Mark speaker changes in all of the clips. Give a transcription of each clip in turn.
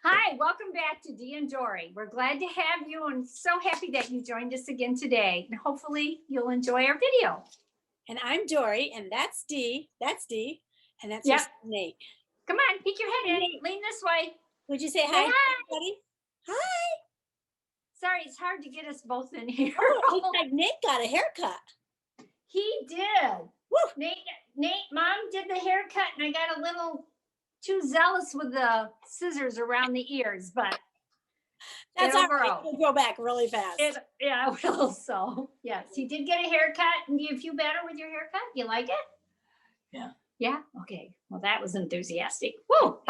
Speaker 1: Hi, welcome back to Dee and Dory. We're glad to have you and so happy that you joined us again today. And hopefully you'll enjoy our video.
Speaker 2: And I'm Dory, and that's Dee. That's Dee, and that's
Speaker 1: Yep.
Speaker 2: your son, Nate.
Speaker 1: Come on, peek your head in.
Speaker 2: Nate.
Speaker 1: Lean this way.
Speaker 2: Would you say
Speaker 1: Say
Speaker 2: hi, to
Speaker 1: hi.
Speaker 2: everybody? Hi.
Speaker 1: Sorry, it's hard to get us both in here.
Speaker 2: Oh, looks like Nate got a haircut.
Speaker 1: He did.
Speaker 2: Woo.
Speaker 1: Nate, Mom did the haircut, and I got a little too zealous with the scissors around the ears, but
Speaker 2: That's all right.
Speaker 1: overall,
Speaker 2: It'll grow back really fast.
Speaker 1: yeah, I will. So, yes, he did get a haircut. And do you feel better with your haircut? You like it?
Speaker 2: Yeah.
Speaker 1: Yeah. Okay. Well, that was enthusiastic. Whoa.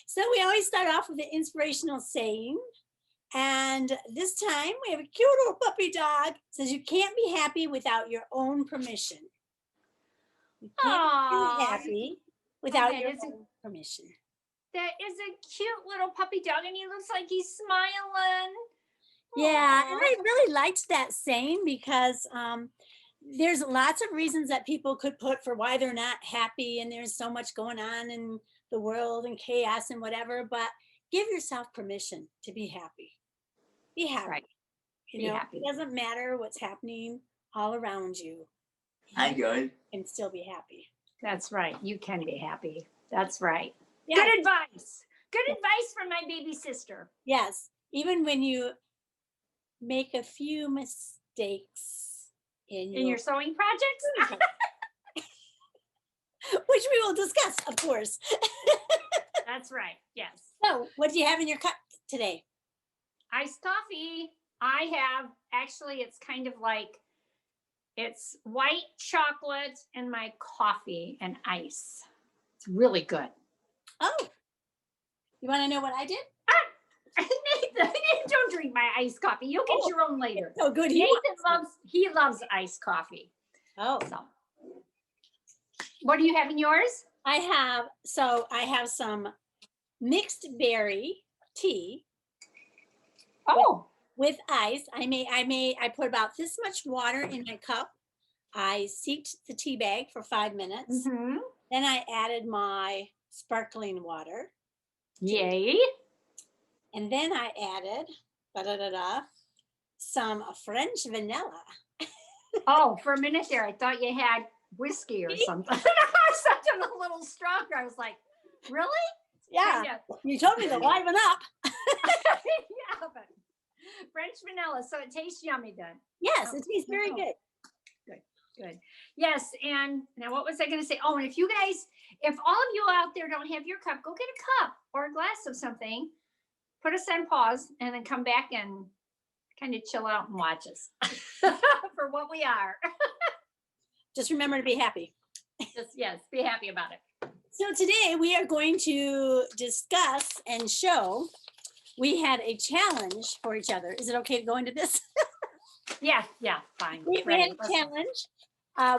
Speaker 2: So we always start off with an inspirational saying. And this time we have a cute little puppy dog. It says you can't be happy without your own permission. You can't be happy without your own permission.
Speaker 1: That is a cute little puppy dog, and he looks like he's smiling.
Speaker 2: Yeah, and I really liked that saying because there's lots of reasons that people could put for why they're not happy, and there's so much going on in the world and chaos and whatever, but give yourself permission to be happy. Be happy.
Speaker 1: Right.
Speaker 2: You know, it doesn't matter what's happening all around you.
Speaker 3: Hi, guys.
Speaker 2: And still be happy.
Speaker 1: That's right. You can be happy. That's right.
Speaker 2: Yeah.
Speaker 1: Good advice. Good advice from my baby sister.
Speaker 2: Yes. Even when you make a few mistakes in
Speaker 1: your sewing projects,
Speaker 2: which we will discuss, of course.
Speaker 1: That's right. Yes.
Speaker 2: So, what do you have in your cup today?
Speaker 1: Iced coffee. I have, actually, it's kind of like, it's white chocolate and my coffee and ice. It's really good.
Speaker 2: Oh, you want to know what I did?
Speaker 1: Nathan, don't drink my iced coffee. You'll get your own later.
Speaker 2: Oh, good.
Speaker 1: He loves iced coffee.
Speaker 2: Oh,
Speaker 1: so what do you have in yours?
Speaker 2: I have some mixed berry tea.
Speaker 1: Oh,
Speaker 2: with ice. I put about this much water in my cup. I steeped the tea bag for 5 minutes.
Speaker 1: Mm-hmm.
Speaker 2: Then I added my sparkling water.
Speaker 1: Yay.
Speaker 2: And then I added some French vanilla.
Speaker 1: Oh, for a minute there, I thought you had whiskey or something. Something a little stronger. I was like, really?
Speaker 2: Yeah. You told me to liven up.
Speaker 1: Yeah, but French vanilla, so it tastes yummy then.
Speaker 2: Yes, it tastes very good.
Speaker 1: Good. Yes, and now what was I going to say? Oh, and if all of you out there don't have your cup, go get a cup or a glass of something, put us on pause, and then come back and kind of chill out and watch us for what we are.
Speaker 2: Just remember to be happy.
Speaker 1: Yes, be happy about it.
Speaker 2: So today we are going to discuss and show. We had a challenge for each other. Is it okay to go into this?
Speaker 1: Yeah, fine.
Speaker 2: We had a challenge.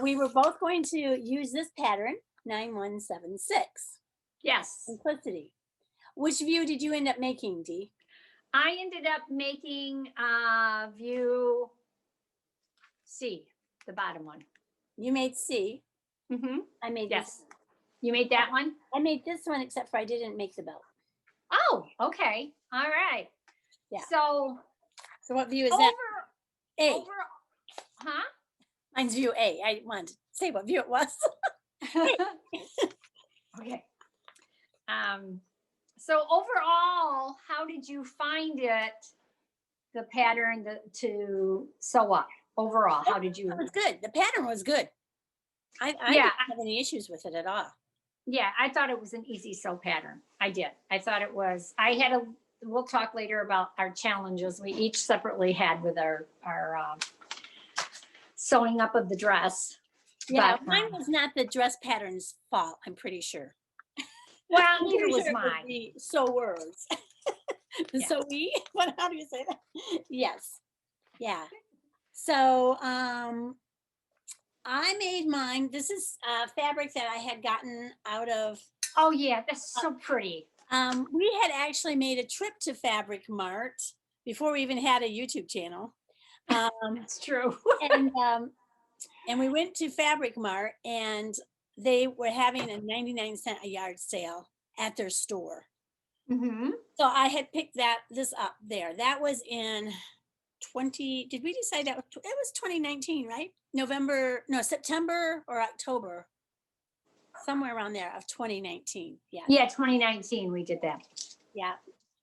Speaker 2: We were both going to use this pattern, 9176.
Speaker 1: Yes.
Speaker 2: Simplicity. Which view did you end up making, Dee?
Speaker 1: I ended up making view C, the bottom one.
Speaker 2: You made C.
Speaker 1: Mm-hmm.
Speaker 2: I made
Speaker 1: this. You made that one?
Speaker 2: I made this one, except for I didn't make the belt.
Speaker 1: Oh, okay. All right.
Speaker 2: Yeah.
Speaker 1: So
Speaker 2: what view is that? A.
Speaker 1: Huh?
Speaker 2: Mine's view A. I wanted to say what view it was.
Speaker 1: Okay. So overall, how did you find it, the pattern to sew up? Overall, how did you?
Speaker 2: It was good. The pattern was good. I didn't have any issues with it at all.
Speaker 1: Yeah, I thought it was an easy sew pattern. I did. I thought it was. We'll talk later about our challenges we each separately had with our sewing up of the dress.
Speaker 2: Yeah, but mine was not the dress pattern's fault, I'm pretty sure.
Speaker 1: Well, neither was mine.
Speaker 2: The sewers. The sewy? How do you say that? Yes. Yeah. So I made mine. This is fabric that I had gotten out of.
Speaker 1: Oh yeah, that's so pretty.
Speaker 2: We had actually made a trip to FabricMart before we even had a YouTube channel.
Speaker 1: That's true.
Speaker 2: And we went to FabricMart, and they were having a 99-cent a yard sale at their store.
Speaker 1: Mm-hmm.
Speaker 2: So I had picked this up there. That was in 20, did we decide that it was 2019, right? September or October, somewhere around there of 2019. Yeah.
Speaker 1: Yeah, 2019 we did that.
Speaker 2: Yeah.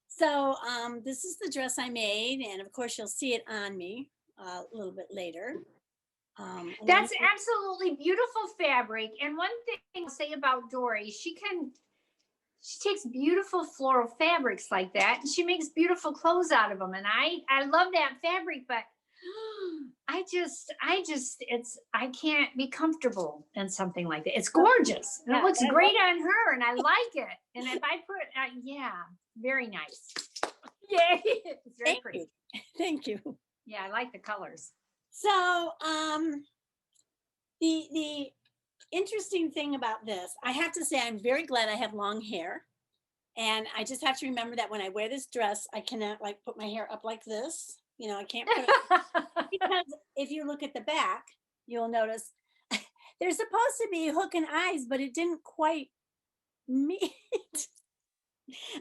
Speaker 2: So this is the dress I made, and of course you'll see it on me a little bit later.
Speaker 1: That's absolutely beautiful fabric. And one thing I'll say about Dory, she takes beautiful floral fabrics like that, and she makes beautiful clothes out of them. And I love that fabric, but I can't be comfortable in something like that. It's gorgeous. And it looks great on her, and I like it. And if I put, yeah, very nice. Yay. It's very pretty.
Speaker 2: Thank you.
Speaker 1: Yeah, I like the colors.
Speaker 2: So, the interesting thing about this, I have to say, I'm very glad I have long hair. And I just have to remember that when I wear this dress, I cannot like put my hair up like this. You know, I can't put it because if you look at the back, you'll notice there's supposed to be hook and eyes, but it didn't quite meet.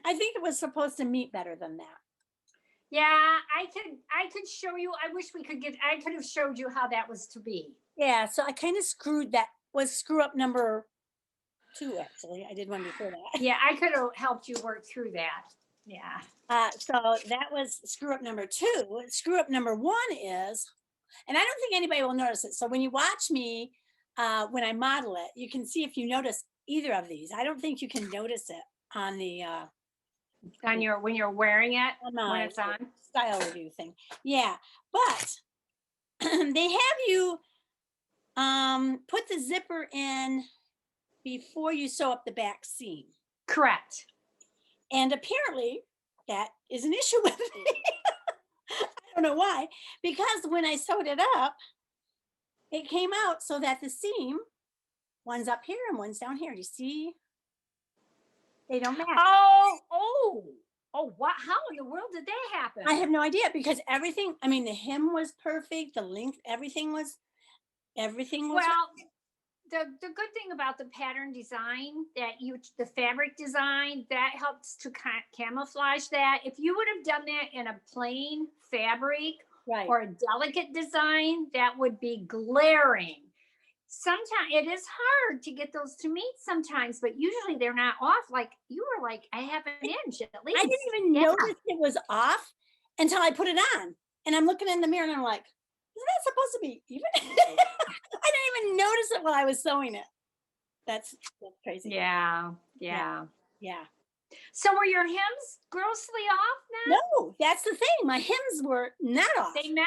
Speaker 2: I think it was supposed to meet better than that.
Speaker 1: Yeah, I could show you. I wish I could have showed you how that was to be.
Speaker 2: Yeah, so I kind of screw up number 2, actually. I did one before that.
Speaker 1: Yeah, I could have helped you work through that. Yeah.
Speaker 2: So that was screw up number 2. Screw up number 1 is, and I don't think anybody will notice it. So when you watch me, when I model it, you can see if you notice either of these. I don't think you can notice it on the
Speaker 1: when you're wearing it, when it's on
Speaker 2: style review thing. Yeah, but they have you put the zipper in before you sew up the back seam.
Speaker 1: Correct.
Speaker 2: And apparently that is an issue with me. I don't know why, because when I sewed it up, it came out so that the seam, one's up here and one's down here. Do you see? They don't match.
Speaker 1: What? How in the world did that happen?
Speaker 2: I have no idea, because everything, I mean, the hem was perfect, the length, everything was
Speaker 1: well,
Speaker 2: right.
Speaker 1: The good thing about the pattern design the fabric design, that helps to camouflage that. If you would have done that in a plain fabric,
Speaker 2: right,
Speaker 1: or a delicate design, that would be glaring. Sometimes it is hard to get those to meet sometimes, but usually they're not off. Like you were like, I have an inch at least.
Speaker 2: I didn't even notice it was off until I put it on. And I'm looking in the mirror and I'm like, isn't that supposed to be even? I didn't even notice it while I was sewing it. That's crazy.
Speaker 1: Yeah. So were your hems grossly off now?
Speaker 2: No, that's the thing. My hems were not off.
Speaker 1: They met?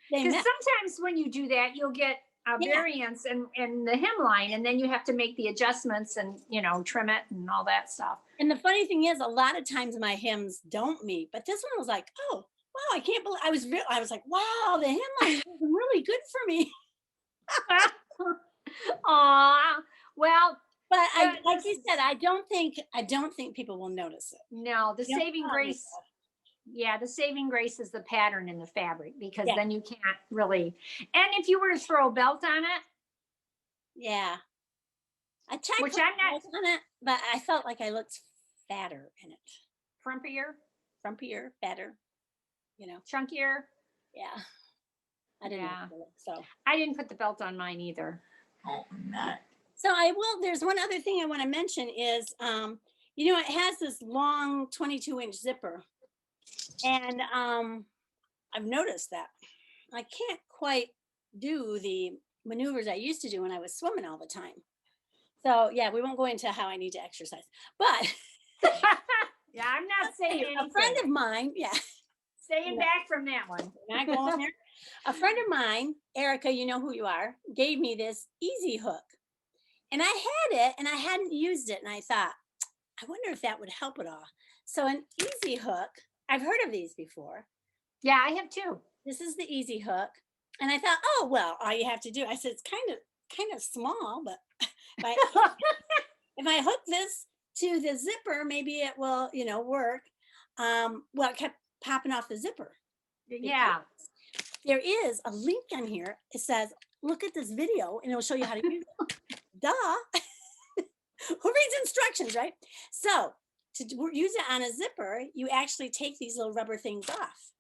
Speaker 1: Because sometimes when you do that, you'll get a variance in the hemline, and then you have to make the adjustments and, trim it and all that stuff.
Speaker 2: And the funny thing is, a lot of times my hems don't meet, but this one was like, oh, wow, I can't believe, I was like, wow, the hemline is really good for me.
Speaker 1: Aw, well,
Speaker 2: but like you said, I don't think people will notice it.
Speaker 1: No, the saving grace. Yeah, the saving grace is the pattern in the fabric, because then you can't really. And if you were to throw a belt on it.
Speaker 2: Yeah. I tried to put a belt on it, but I felt like I looked fatter in it. Frumpier, fatter,
Speaker 1: chunkier.
Speaker 2: Yeah. I didn't know, so
Speaker 1: I didn't put the belt on mine either.
Speaker 3: Oh, no.
Speaker 2: So there's one other thing I want to mention is, it has this long 22-inch zipper. And I've noticed that I can't quite do the maneuvers I used to do when I was swimming all the time. So yeah, we won't go into how I need to exercise, but
Speaker 1: yeah, I'm not saying anything.
Speaker 2: A friend of mine,
Speaker 1: staying back from that one.
Speaker 2: Not going there. A friend of mine, Erica, you know who you are, gave me this easy hook, and I had it and I hadn't used it, and I thought, I wonder if that would help at all. So an easy hook, I've heard of these before.
Speaker 1: Yeah, I have too.
Speaker 2: This is the easy hook. And I thought, oh, well, all you have to do, I said, it's kind of small, but if I hook this to the zipper, maybe it will, work. Well, it kept popping off the zipper.
Speaker 1: Yeah.
Speaker 2: There is a link on here. It says, look at this video and it'll show you how to use it. Duh. Who reads instructions, right? So use it on a zipper, you actually take these little rubber things off.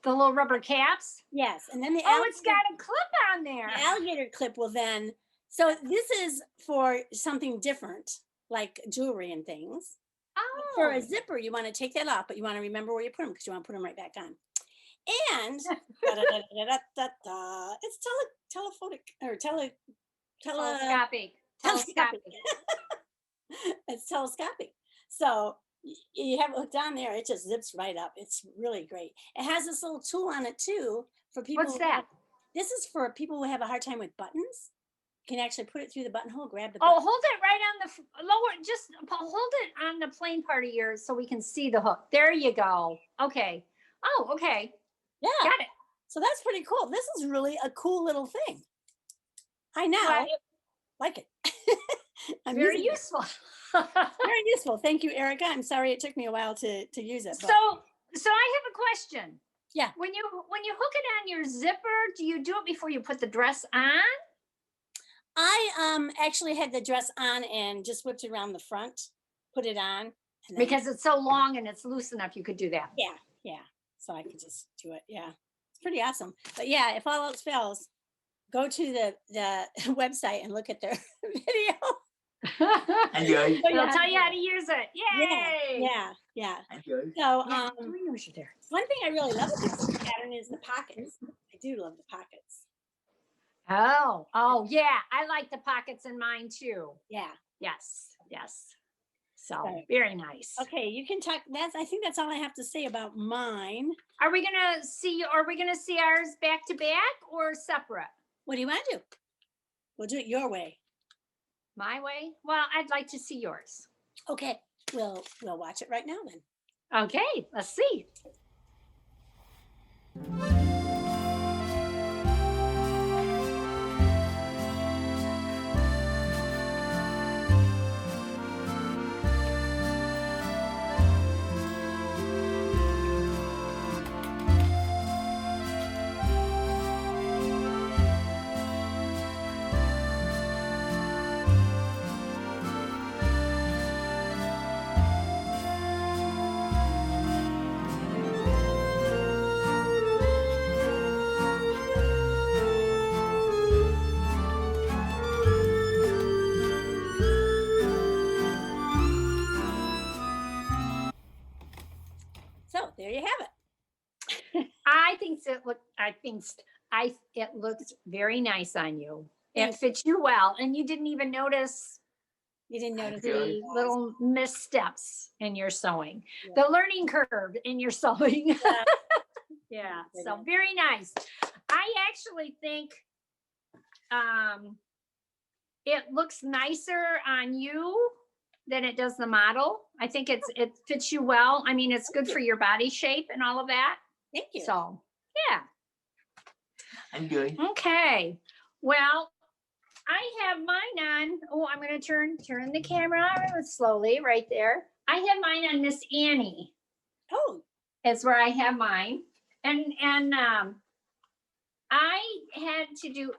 Speaker 1: The little rubber caps?
Speaker 2: Yes, and then
Speaker 1: Oh, it's got a clip on there.
Speaker 2: the alligator clip will then, so this is for something different, like jewelry and things. For a
Speaker 1: Oh,
Speaker 2: zipper, you want to take that off, but you want to remember where you put them because you want to put them right back on. And it's telephonic or
Speaker 1: telescopic.
Speaker 2: telescopic. It's telescopic. So you have it hooked on there, it just zips right up. It's really great. It has this little tool on it too for people.
Speaker 1: What's that?
Speaker 2: This is for people who have a hard time with buttons. You can actually put it through the buttonhole, grab the
Speaker 1: Oh,
Speaker 2: button.
Speaker 1: hold it right on the lower, just hold it on the plain part of yours so we can see the hook. There you go. Okay. Oh, okay.
Speaker 2: Yeah.
Speaker 1: Got it.
Speaker 2: So that's pretty cool. This is really a cool little thing. I now
Speaker 1: Well,
Speaker 2: like it. I'm
Speaker 1: very
Speaker 2: using it.
Speaker 1: useful.
Speaker 2: Very useful. Thank you, Erica. I'm sorry it took me a while to use it.
Speaker 1: So,
Speaker 2: But
Speaker 1: so I have a question.
Speaker 2: Yeah.
Speaker 1: When you hook it on your zipper, do you do it before you put the dress on?
Speaker 2: I actually had the dress on and just whipped it around the front, put it on. And then,
Speaker 1: Because it's so long and it's loose enough, you could do that.
Speaker 2: yeah. So I could just do it. Yeah. It's pretty awesome. But yeah, if all else fails, go to the website and look at their video.
Speaker 3: Enjoy.
Speaker 1: It'll tell you how to use it. Yay!
Speaker 2: Yeah.
Speaker 3: Enjoy.
Speaker 2: So
Speaker 1: Yeah, we know you're there.
Speaker 2: one thing I really love about this pattern is the pockets. I do love the pockets.
Speaker 1: Oh, yeah. I like the pockets in mine too.
Speaker 2: Yeah.
Speaker 1: Yes. So
Speaker 2: Right.
Speaker 1: very nice.
Speaker 2: Okay, you can talk. I think that's all I have to say about mine.
Speaker 1: Are we gonna see ours back to back or separate?
Speaker 2: What do you want to do? We'll do it your way.
Speaker 1: My way? Well, I'd like to see yours.
Speaker 2: Okay, we'll watch it right now then.
Speaker 1: Okay, let's see.
Speaker 2: So there you have it.
Speaker 1: It looks very nice on you.
Speaker 2: Thank
Speaker 1: It fits you well, and you didn't even notice
Speaker 2: You didn't notice
Speaker 3: Okay.
Speaker 1: the little missteps in your sewing,
Speaker 2: Yeah.
Speaker 1: the learning curve in your sewing.
Speaker 2: Yeah.
Speaker 1: Yeah,
Speaker 2: Very
Speaker 1: so
Speaker 2: nice.
Speaker 1: very nice. I actually think it looks nicer on you than it does the model. I think it fits you well. I mean, it's good for your body shape and all of that.
Speaker 2: Thank you.
Speaker 1: So, yeah.
Speaker 3: Enjoy.
Speaker 1: Okay. Well, I have mine on. Oh, I'm going to turn the camera on slowly right there. I have mine on Miss Annie.
Speaker 2: Oh,
Speaker 1: Is where I have mine. And I had to do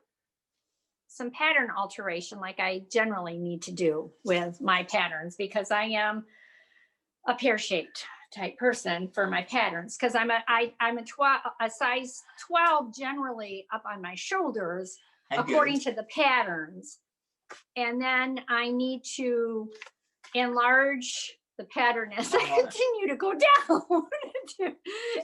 Speaker 1: some pattern alteration like I generally need to do with my patterns because I am a pear-shaped type person for my patterns because I'm a size 12 generally up on my shoulders according to the patterns. And then I need to enlarge the pattern as I continue to go down to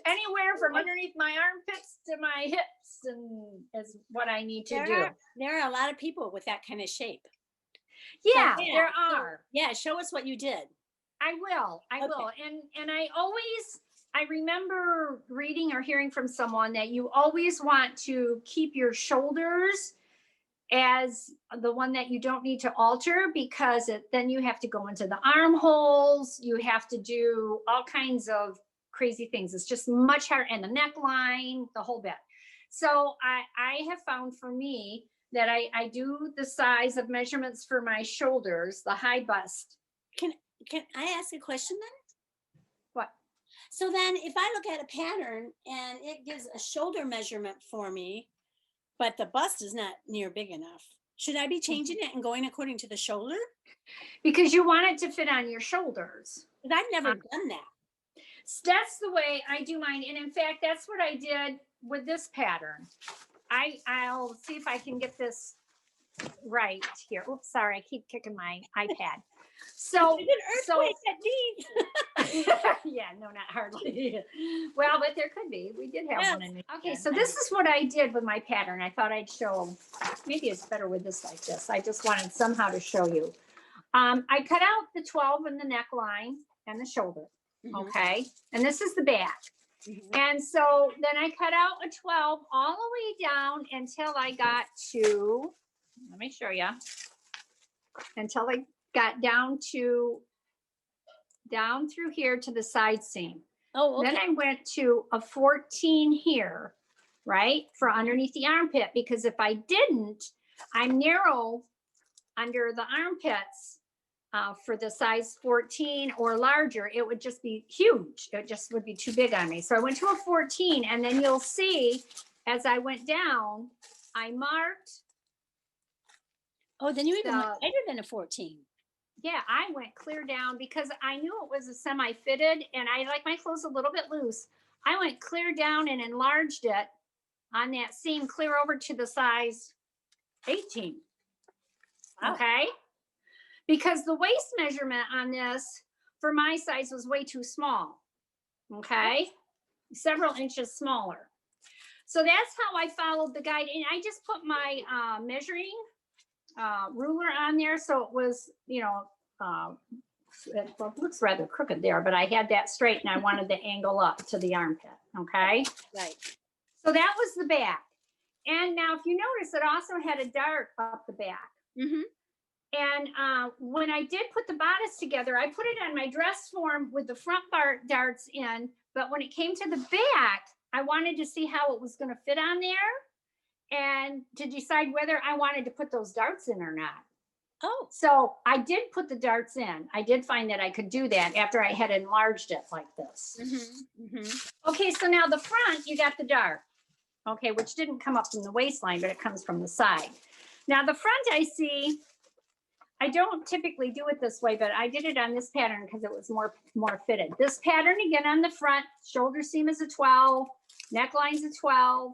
Speaker 1: anywhere from underneath my armpits to my hips, and is what I need to do.
Speaker 2: there are a lot of people with that kind of shape.
Speaker 1: Yeah,
Speaker 2: So,
Speaker 1: there
Speaker 2: so,
Speaker 1: are.
Speaker 2: Yeah, show us what you did.
Speaker 1: I will. And I remember reading or hearing from someone that you always want to keep your shoulders as the one that you don't need to alter because then you have to go into the armholes, you have to do all kinds of crazy things. It's just much harder, and the neckline, the whole bit. So I have found for me that I do the size of measurements for my shoulders, the high bust.
Speaker 2: Can I ask a question then?
Speaker 1: What?
Speaker 2: So then if I look at a pattern and it gives a shoulder measurement for me, but the bust is not near big enough, Should I be changing it and going according to the shoulder?
Speaker 1: Because you want it to fit on your shoulders.
Speaker 2: Because I've never done that.
Speaker 1: That's the way I do mine. And in fact, that's what I did with this pattern. I'll see if I can get this right here. Oops, sorry, I keep kicking my iPad. So,
Speaker 2: There's an earthquake at Dee.
Speaker 1: yeah, no, not hardly. Well, but there could be. We did have
Speaker 2: Yes.
Speaker 1: one in Michigan. Okay, so this is what I did with my pattern. I thought I'd show, maybe it's better with this like this. I just wanted somehow to show you. I cut out the 12 in the neckline and the shoulder.
Speaker 2: Mhm.
Speaker 1: Okay, and this is the back.
Speaker 2: Mhm.
Speaker 1: And so then I cut out a 12 all the way down until I got to, let me show you, until I got down through here to the side seam.
Speaker 2: Oh, okay.
Speaker 1: Then I went to a 14 here, right, for underneath the armpit, because if I didn't, I'm narrow under the armpits for the size 14 or larger. It would just be huge. It just would be too big on me. So I went to a 14, and then you'll see as I went down, I marked.
Speaker 2: Oh, then you even went
Speaker 1: the-
Speaker 2: tighter than a 14.
Speaker 1: Yeah, I went clear down because I knew it was a semi-fitted and I like my clothes a little bit loose. I went clear down and enlarged it on that seam clear over to the size 18.
Speaker 2: Wow.
Speaker 1: Okay. Because the waist measurement on this for my size was way too small. Okay. Several inches smaller. So that's how I followed the guide. And I just put my measuring ruler on there. So it was, you know, it looks rather crooked there, but I had that straight and I wanted the angle up to the armpit. Okay.
Speaker 2: Right.
Speaker 1: So that was the back. And now if you notice, it also had a dart up the back.
Speaker 2: Mm-hmm.
Speaker 1: And when I did put the bodice together, I put it on my dress form with the front darts in. But when it came to the back, I wanted to see how it was going to fit on there and to decide whether I wanted to put those darts in or not.
Speaker 2: Oh.
Speaker 1: So I did put the darts in. I did find that I could do that after I had enlarged it like this.
Speaker 2: Mm-hmm. Mm-hmm.
Speaker 1: Okay, so now the front, you got the dart. Okay, which didn't come up from the waistline, but it comes from the side. Now the front I see, I don't typically do it this way, but I did it on this pattern because it was more fitted. This pattern again on the front, shoulder seam is a 12, neckline's a 12.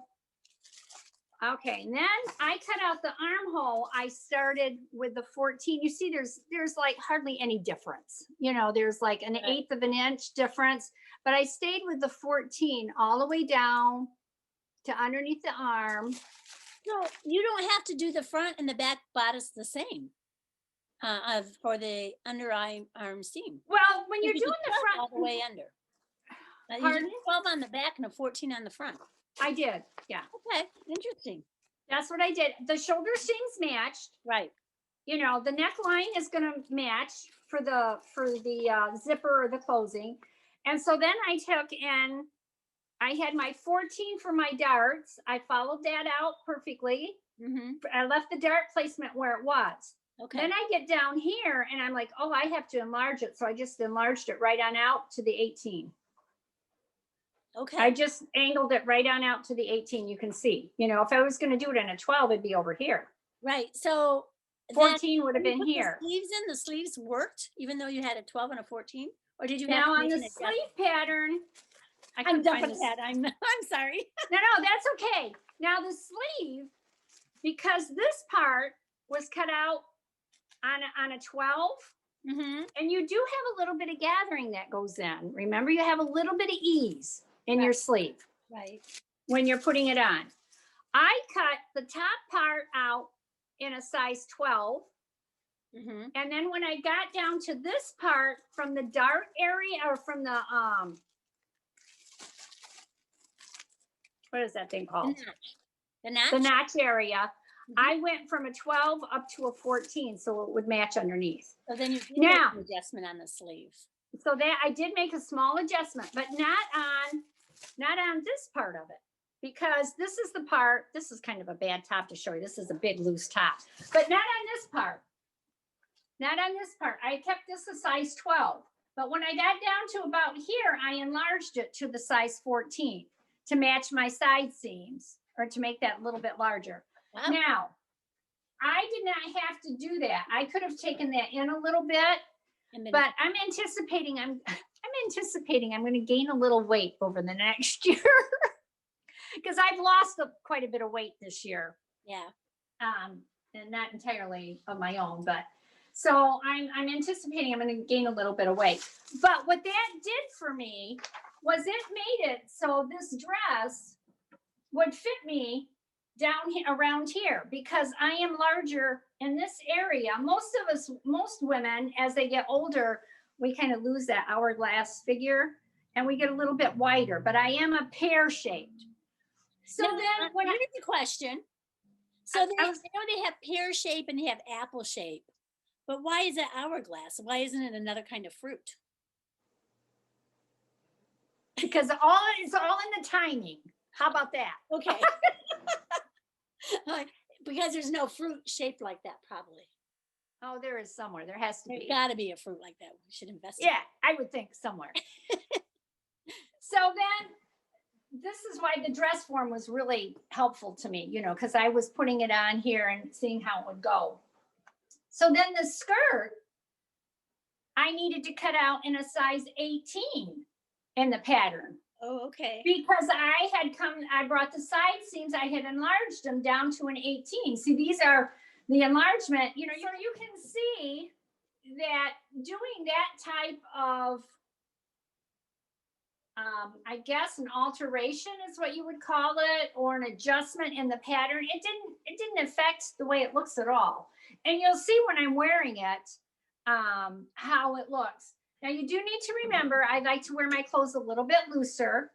Speaker 1: Okay, and then I cut out the armhole. I started with the 14. You see, there's like hardly any difference. You know, there's like an 1/8 of an inch difference, but I stayed with the 14 all the way down to underneath the arm.
Speaker 2: No, you don't have to do the front and the back bodice the same for the underarm seam.
Speaker 1: Well, when you're
Speaker 2: You do
Speaker 1: doing the
Speaker 2: 12
Speaker 1: front,
Speaker 2: all the way under. You
Speaker 1: Pardon?
Speaker 2: did 12 on the back and a 14 on the front.
Speaker 1: I did. Yeah,
Speaker 2: Okay, interesting.
Speaker 1: that's what I did. The shoulder seams matched.
Speaker 2: Right.
Speaker 1: You know, the neckline is going to match for the zipper or the closing. And so then I took and I had my 14 for my darts. I followed that out perfectly.
Speaker 2: Mm-hmm.
Speaker 1: I left the dart placement where it was.
Speaker 2: Okay.
Speaker 1: Then I get down here and I'm like, oh, I have to enlarge it. So I just enlarged it right on out to the 18.
Speaker 2: Okay.
Speaker 1: I just angled it right on out to the 18. You can see, you know, if I was going to do it in a 12, it'd be over here.
Speaker 2: Right. So
Speaker 1: 14 would have
Speaker 2: when you
Speaker 1: been
Speaker 2: put
Speaker 1: here.
Speaker 2: The sleeves in, the sleeves worked, even though you had a 12 and a 14? Or did you have
Speaker 1: Now
Speaker 2: to
Speaker 1: on
Speaker 2: make
Speaker 1: the
Speaker 2: an adjustment?
Speaker 1: sleeve pattern, I
Speaker 2: I'm
Speaker 1: couldn't
Speaker 2: done
Speaker 1: find
Speaker 2: with
Speaker 1: this.
Speaker 2: that. I'm sorry.
Speaker 1: No, that's okay. Now the sleeve, because this part was cut out on a 12,
Speaker 2: Mm-hmm.
Speaker 1: and you do have a little bit of gathering that goes in. Remember, you have a little bit of ease in your sleeve
Speaker 2: Right.
Speaker 1: when you're putting it on. I cut the top part out in a size 12.
Speaker 2: Mm-hmm.
Speaker 1: And then when I got down to this part from the dart area or from the, what is that thing called?
Speaker 2: The notch?
Speaker 1: The notch area.
Speaker 2: Mhm.
Speaker 1: I went from a 12 up to a 14, so it would match underneath.
Speaker 2: So then you did
Speaker 1: Now-
Speaker 2: make an adjustment on the sleeve.
Speaker 1: So that I did make a small adjustment, but not on this part of it, because this is the part, this is kind of a bad top to show you. This is a big loose top, but not on this part. Not on this part. I kept this a size 12, but when I got down to about here, I enlarged it to the size 14 to match my side seams or to make that a little bit larger.
Speaker 2: Wow.
Speaker 1: Now, I did not have to do that. I could have taken that in a little bit,
Speaker 2: And then-
Speaker 1: but I'm anticipating I'm going to gain a little weight over the next year because I've lost quite a bit of weight this year.
Speaker 2: yeah.
Speaker 1: And not entirely of my own, but so I'm anticipating I'm going to gain a little bit of weight. But what that did for me was it made it so this dress would fit me down around here because I am larger in this area. Most women, as they get older, we kind of lose that hourglass figure and we get a little bit wider, but I am a pear shaped. So
Speaker 2: Now,
Speaker 1: then when
Speaker 2: here's the question. So
Speaker 1: I
Speaker 2: they
Speaker 1: was-
Speaker 2: know they have pear shape and they have apple shape, but why is it hourglass? Why isn't it another kind of fruit?
Speaker 1: because it's all in the timing. How about that?
Speaker 2: Okay. Because there's no fruit shaped like that, probably.
Speaker 1: Oh, there is somewhere. There has to
Speaker 2: There's
Speaker 1: be.
Speaker 2: got to be a fruit like that. We should invest.
Speaker 1: Yeah, I would think somewhere. So then this is why the dress form was really helpful to me, because I was putting it on here and seeing how it would go. So then the skirt, I needed to cut out in a size 18 in the pattern.
Speaker 2: Oh, okay.
Speaker 1: Because I brought the side seams, I had enlarged them down to an 18. See, these are the enlargement, so you can see that doing that type of, I guess an alteration is what you would call it, or an adjustment in the pattern. It didn't affect the way it looks at all. And you'll see when I'm wearing it, how it looks. Now you do need to remember, I like to wear my clothes a little bit looser.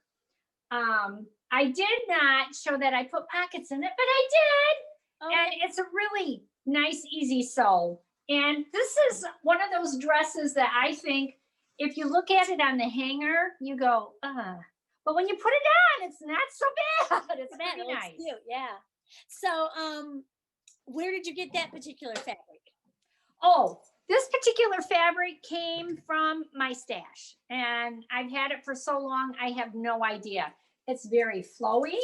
Speaker 1: I did not show that I put pockets in it, but I did.
Speaker 2: Okay.
Speaker 1: And it's a really nice, easy sew. And this is one of those dresses that I think if you look at it on the hanger, you go, but when you put it on, it's not so bad. It's
Speaker 2: That
Speaker 1: pretty
Speaker 2: looks
Speaker 1: nice.
Speaker 2: cute, yeah. So, where did you get that particular fabric?
Speaker 1: Oh, this particular fabric came from my stash, and I've had it for so long, I have no idea. It's very flowy.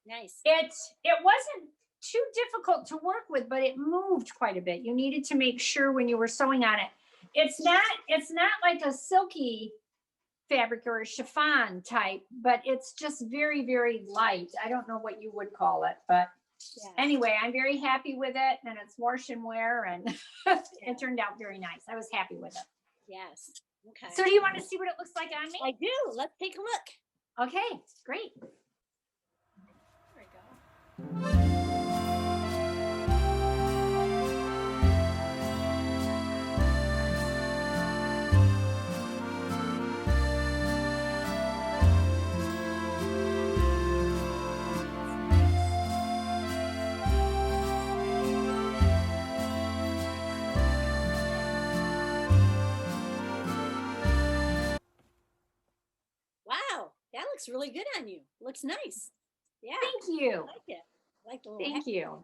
Speaker 2: Nice.
Speaker 1: It wasn't too difficult to work with, but it moved quite a bit. You needed to make sure when you were sewing on it. It's not like a silky fabric or a chiffon type, but it's just very, very light. I don't know what you would call it, but
Speaker 2: Yeah.
Speaker 1: anyway, I'm very happy with it, and it's wash and wear, and it turned out very nice. I was happy with it.
Speaker 2: Yes. Okay.
Speaker 1: So do you want to see what it looks like on me?
Speaker 2: I do. Let's take a look.
Speaker 1: Okay, great.
Speaker 2: There we go. Wow, that looks really good on you. Looks nice. Yeah,
Speaker 1: Thank you.
Speaker 2: I like it. I like the little
Speaker 1: Thank
Speaker 2: hat.
Speaker 1: you.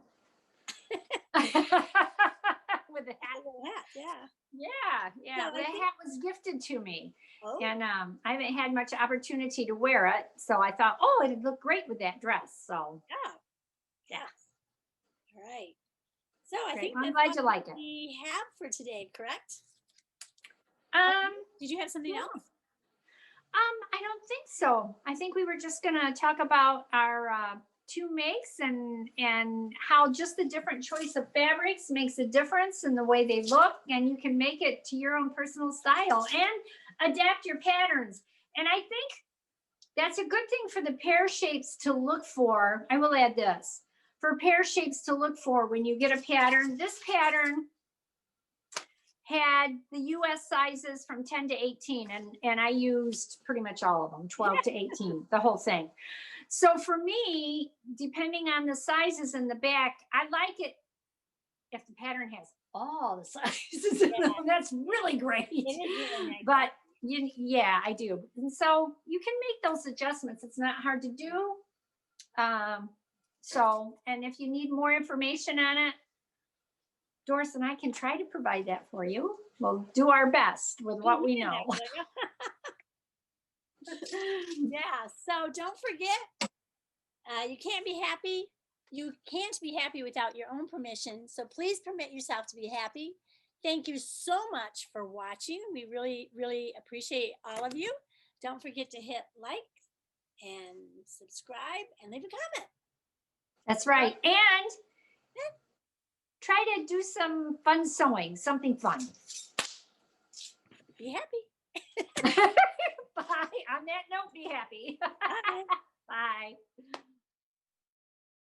Speaker 1: With the hat.
Speaker 2: The little hat, yeah.
Speaker 1: Yeah.
Speaker 2: Yeah, I
Speaker 1: The
Speaker 2: think-
Speaker 1: hat was gifted to me,
Speaker 2: Oh,
Speaker 1: and I haven't had much opportunity to wear it, so I thought, oh, it'd look great with that dress. So
Speaker 2: yeah.
Speaker 1: yeah,
Speaker 2: All right. So I
Speaker 1: great.
Speaker 2: think
Speaker 1: I'm
Speaker 2: that's
Speaker 1: glad
Speaker 2: all
Speaker 1: you like it.
Speaker 2: we have for today, correct?
Speaker 1: Um,
Speaker 2: Did you have something
Speaker 1: yeah.
Speaker 2: else?
Speaker 1: I don't think so. I think we were just gonna talk about our two makes and how just the different choice of fabrics makes a difference in the way they look, and you can make it to your own personal style and adapt your patterns. And I think that's a good thing for the pear shapes to look for. I will add this for pear shapes to look for when you get a pattern. This pattern had the US sizes from 10 to 18, and I used pretty much all of them, 12 to 18, the whole thing. So for me, depending on the sizes in the back, I like it if the pattern has all the sizes in them. That's really great.
Speaker 2: It is really nice.
Speaker 1: But yeah, I do. And so you can make those adjustments. It's not hard to do. So, and if you need more information on it, Doris and I can try to provide that for you. We'll do our best with what we know.
Speaker 2: Yeah, so don't forget, you can't be happy You can't be happy without your own permission. So please permit yourself to be happy. Thank you so much for watching. We really, really appreciate all of you. Don't forget to hit like and subscribe and leave a comment.
Speaker 1: That's right. And try to do some fun sewing, something fun.
Speaker 2: Be happy.
Speaker 1: Bye. On that note, be happy.
Speaker 2: Bye.
Speaker 1: Bye.